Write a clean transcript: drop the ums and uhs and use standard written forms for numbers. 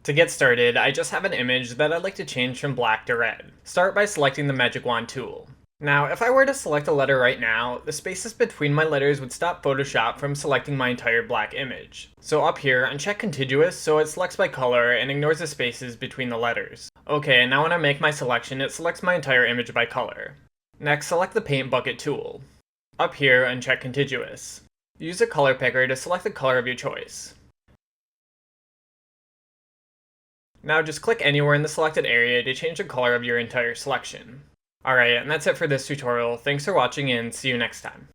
To get started, I just have an image that I'd like to change from black to red. Start by selecting the Magic Wand tool. Now, if I were to select a letter right now, the spaces between my letters would stop Photoshop from selecting my entire black image. So up here, uncheck Contiguous so it selects by color and ignores the spaces between the letters. Okay, and now when I make my selection, it selects my entire image by color. Next, select the Paint Bucket tool. Up here, uncheck Contiguous. Use a color picker to select the color of your choice. Now just click anywhere in the selected area to change the color of your entire selection. Alright, and that's it for this tutorial. Thanks for watching and see you next time.